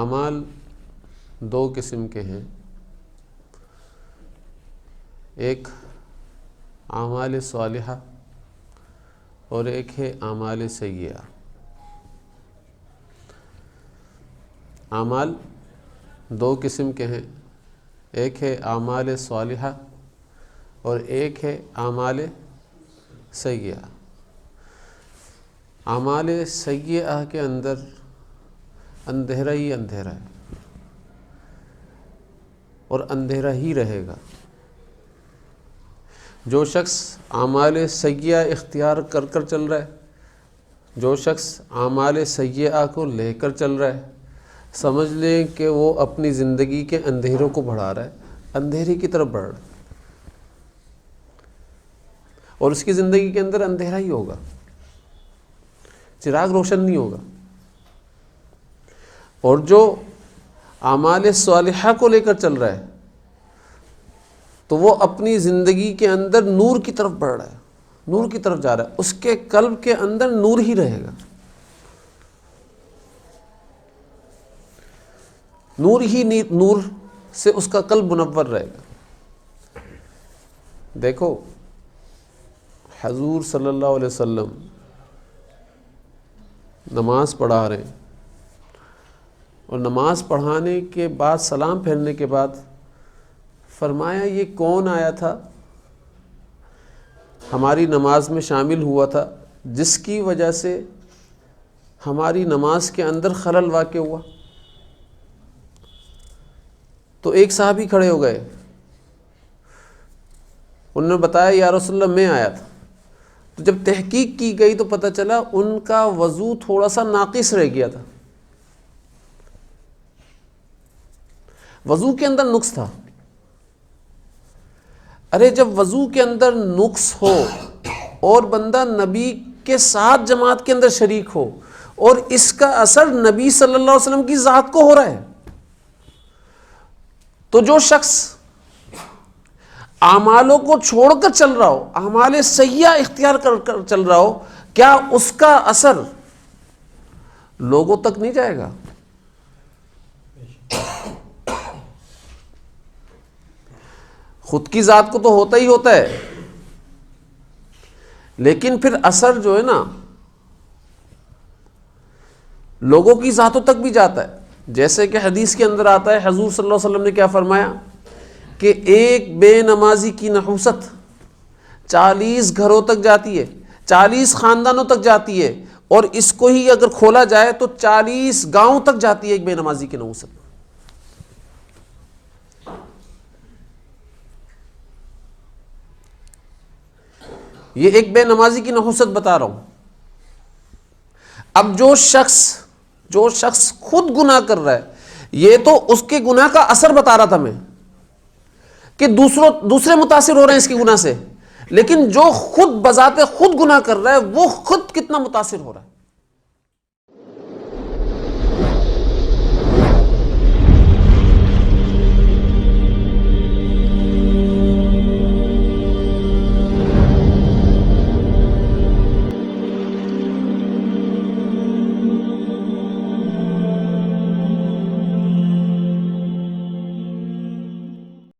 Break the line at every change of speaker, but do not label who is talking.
اعمال دو قسم کے ہیں، ایک اعمال صالحہ اور ایک ہے اعمال سیئہ۔ اعمال دو قسم کے ہیں، ایک ہے اعمال صالحہ اور ایک ہے اعمال سیئہ۔ اعمال سیئہ کے اندر اندھیرا ہی اندھیرا ہے اور اندھیرا ہی رہے گا۔ جو شخص اعمال سیئہ اختیار کر کر چل رہا ہے، جو شخص اعمال سیئہ کو لے کر چل رہا ہے، سمجھ لیں کہ وہ اپنی زندگی کے اندھیروں کو بڑھا رہا ہے، اندھیرے کی طرف بڑھ رہا ہے، اور اس کی زندگی کے اندر اندھیرا ہی ہوگا، چراغ روشن نہیں ہوگا۔ اور جو اعمال صالحہ کو لے کر چل رہا ہے تو وہ اپنی زندگی کے اندر نور کی طرف بڑھ رہا ہے، نور کی طرف جا رہا ہے، اس کے قلب کے اندر نور ہی رہے گا، نور سے اس کا قلب منور رہے گا۔ دیکھو حضور صلی اللہ علیہ وسلم نماز پڑھا رہے ہیں، اور نماز پڑھانے کے بعد سلام پھیرنے کے بعد فرمایا یہ کون آیا تھا، ہماری نماز میں شامل ہوا تھا، جس کی وجہ سے ہماری نماز کے اندر خلل واقع ہوا؟ تو ایک صحابی کھڑے ہو گئے، انہوں نے بتایا یا رسول اللہ میں آیا تھا۔ تو جب تحقیق کی گئی تو پتہ چلا ان کا وضو تھوڑا سا ناقص رہ گیا تھا، وضو کے اندر نقص تھا۔ ارے جب وضو کے اندر نقص ہو اور بندہ نبی کے ساتھ جماعت کے اندر شریک ہو اور اس کا اثر نبی صلی اللہ علیہ وسلم کی ذات کو ہو رہا ہے، تو جو شخص اعمالوں کو چھوڑ کر چل رہا ہو، اعمال سیئہ اختیار کر چل رہا ہو، کیا اس کا اثر لوگوں تک نہیں جائے گا؟ خود کی ذات کو تو ہوتا ہی ہوتا ہے، لیکن پھر اثر جو ہے نا لوگوں کی ذاتوں تک بھی جاتا ہے۔ جیسے کہ حدیث کے اندر آتا ہے، حضور صلی اللہ علیہ وسلم نے کیا فرمایا کہ ایک بے نمازی کی نحوست 40 گھروں تک جاتی ہے، 40 خاندانوں تک جاتی ہے، اور اس کو ہی اگر کھولا جائے تو 40 گاؤں تک جاتی ہے ایک بے نمازی کی نحوست۔ یہ ایک بے نمازی کی نحوست بتا رہا ہوں۔ اب جو شخص خود گناہ کر رہا ہے، یہ تو اس کے گناہ کا اثر بتا رہا تھا میں کہ دوسرے متاثر ہو رہے ہیں اس کے گناہ سے، لیکن جو خود بذات خود گناہ کر رہا ہے وہ خود کتنا متاثر ہو رہا ہے۔